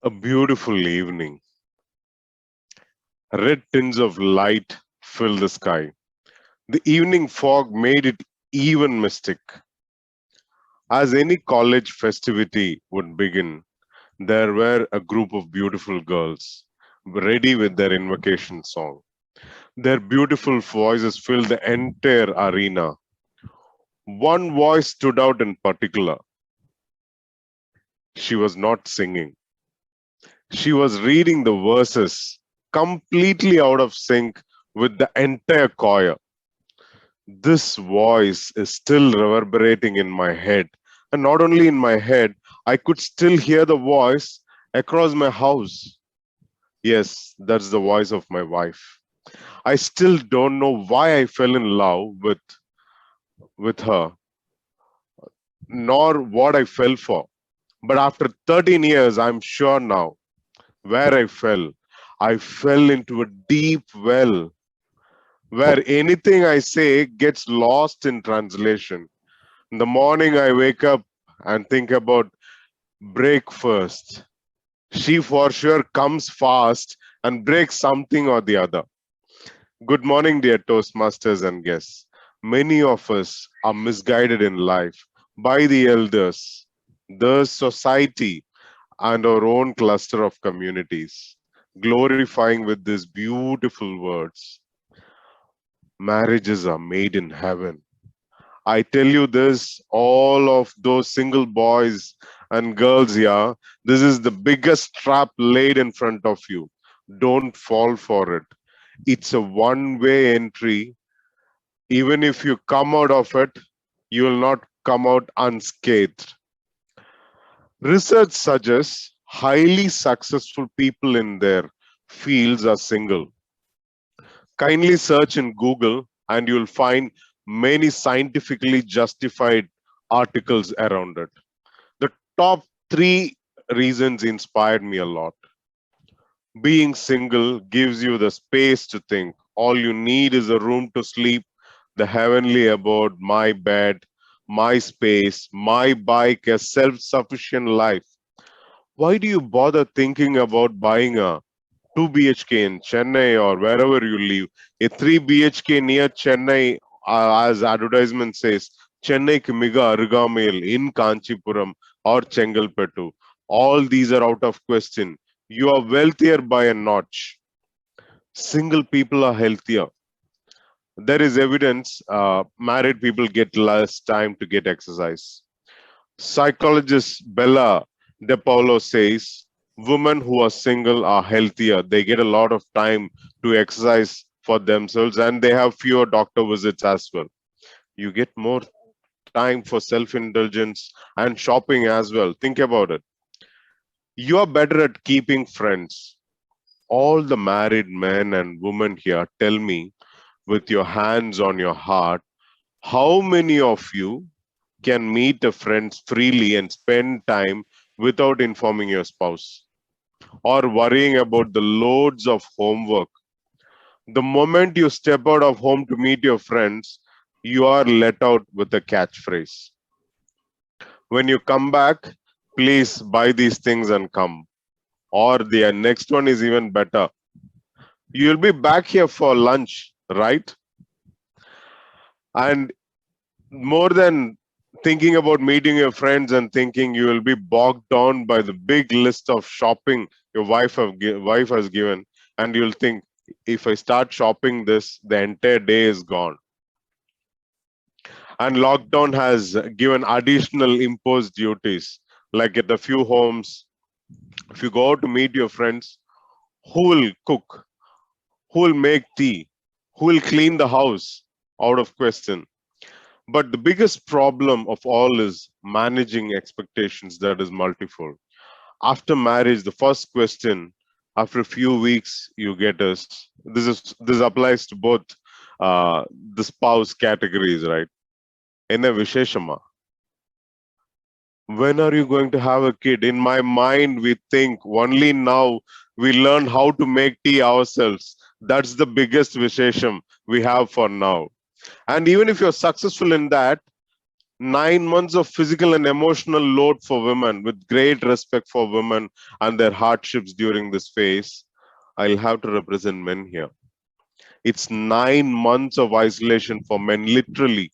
A beautiful evening. Red tints of light filled the sky. The evening fog made it even mystic. As any college festivity would begin, there were a group of beautiful girls ready with their invocation song. Their beautiful voices filled the entire arena. One voice stood out in particular. She was not singing. She was reading the verses completely out of sync with the entire choir. This voice is still reverberating in my head. And not only in my head, I could still hear the voice across my house. Yes, that's the voice of my wife. I still don't know why I fell in love with her, nor what I fell for. But after 13 years, I'm sure now where I fell. I fell into a deep well where anything I say gets lost in translation. In the morning, I wake up and think about breakfast. She for sure comes fast and breaks something or the other. Good morning, dear Toastmasters and guests. Many of us are misguided in life by the elders, the society, and our own cluster of communities, glorifying with these beautiful words. Marriages are made in heaven. I tell you this, all of those single boys and girls here, this is the biggest trap laid in front of you. Don't fall for it. It's a one-way entry. Even if you come out of it, you will not come out unscathed. Research suggests highly successful people in their fields are single. Kindly search in Google and you'll find many scientifically justified articles around it. The top three reasons inspired me a lot. Being single gives you the space to think. All you need is a room to sleep, the heavenly abode, my bed, my space, my bike, a self sufficient life. Why do you bother thinking about buying a 2 BHK in Chennai or wherever you live? A 3 BHK near Chennai, as advertisement says, Chennai Miga Arugamil in Kanchipuram or Chengalpettu. All these are out of question. You are wealthier by a notch. Single people are healthier. There is evidence married people get less time to get exercise. Psychologist Bella De Paulo says women who are single are healthier. They get a lot of time to exercise for themselves and they have fewer doctor visits as well. You get more time for self indulgence and shopping as well. Think about it. You are better at keeping friends. All the married men and women here, tell me with your hands on your heart, how many of you can meet a friend freely and spend time without informing your spouse or worrying about the loads of homework? The moment you step out of home to meet your friends, you are let out with a catchphrase. When you come back, please buy these things and come. Or the next one is even better. You'll be back here for lunch, right? And more than thinking about meeting your friends and thinking you will be bogged down by the big list of shopping your wife has given, and you'll think, if I start shopping this, the entire day is gone. And lockdown has given additional imposed duties, like at a few homes, if you go out to meet your friends, who will cook, who will make tea, who will clean the house? Out of question. But the biggest problem of all is managing expectations that is multifold. After marriage, the first question after a few weeks you get is this applies to both the spouse categories, right? Enna visheshama. When are you going to have a kid? In my mind, we think only now we learn how to make tea ourselves. That's the biggest vishesham we have for now. And even if you're successful in that, 9 months of physical and emotional load for women, with great respect for women and their hardships during this phase. I'll have to represent men here. It's 9 months of isolation for men, literally.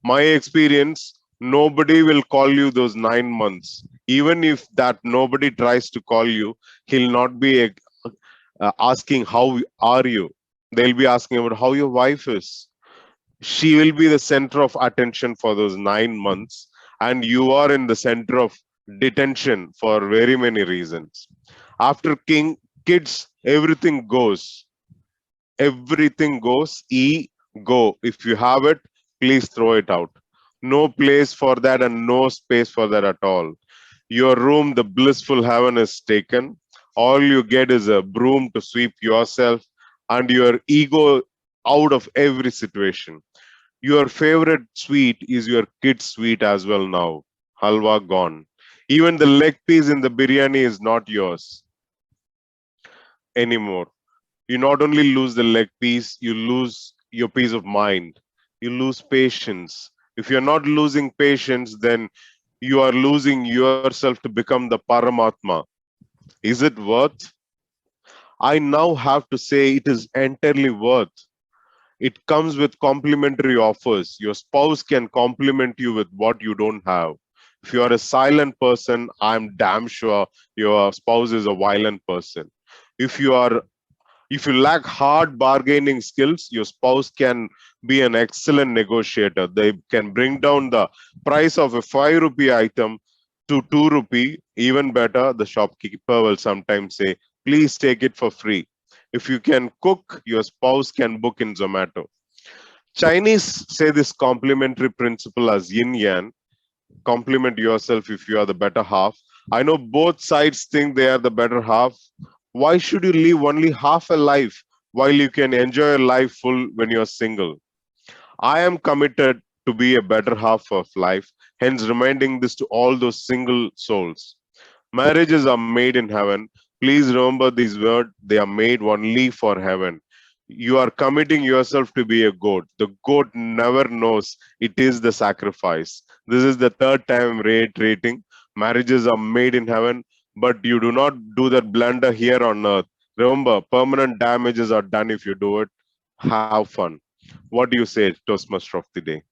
My experience, nobody will call you those 9 months. Even if that nobody tries to call you, he'll not be asking, how are you? They'll be asking about how your wife is. She will be the center of attention for those 9 months, and you are in the center of detention for very many reasons. After kids, everything goes. Go. If you have it, please throw it out. No place for that and no space for that at all. Your room, the blissful heaven, is taken. All you get is a broom to sweep yourself and your ego out of every situation. Your favorite sweet is your kid's sweet as well now. Halwa gone. Even the leg piece in the biryani is not yours anymore. You not only lose the leg piece, you lose your peace of mind. You lose patience. If you're not losing patience, then you are losing yourself to become the Paramatma. Is it worth? I now have to say it is entirely worth. It comes with complimentary offers. Your spouse can compliment you with what you don't have. If you are a silent person, I'm damn sure your spouse is a violent person. If you are if you lack hard bargaining skills, your spouse can be an excellent negotiator. They can bring down the price of a 5 rupee item to 2 rupee. Even better, the shopkeeper will sometimes say, please take it for free. If you can cook, your spouse can book in Zomato. Chinese say this complementary principle as yin yang. Compliment yourself if you are the better half. I know both sides think they are the better half. Why should you live only half a life while you can enjoy a life full when you're single? I am committed to be a better half of life, hence reminding this to all those single souls. Marriages are made in heaven. Please remember these words, they are made only for heaven. You are committing yourself to be a goat. The goat never knows it is the sacrifice. This is the third time I'm reiterating. Marriages are made in heaven, but you do not do that blunder here on earth. Remember, permanent damages are done if you do it. Have fun. What do you say, Toastmaster of the day?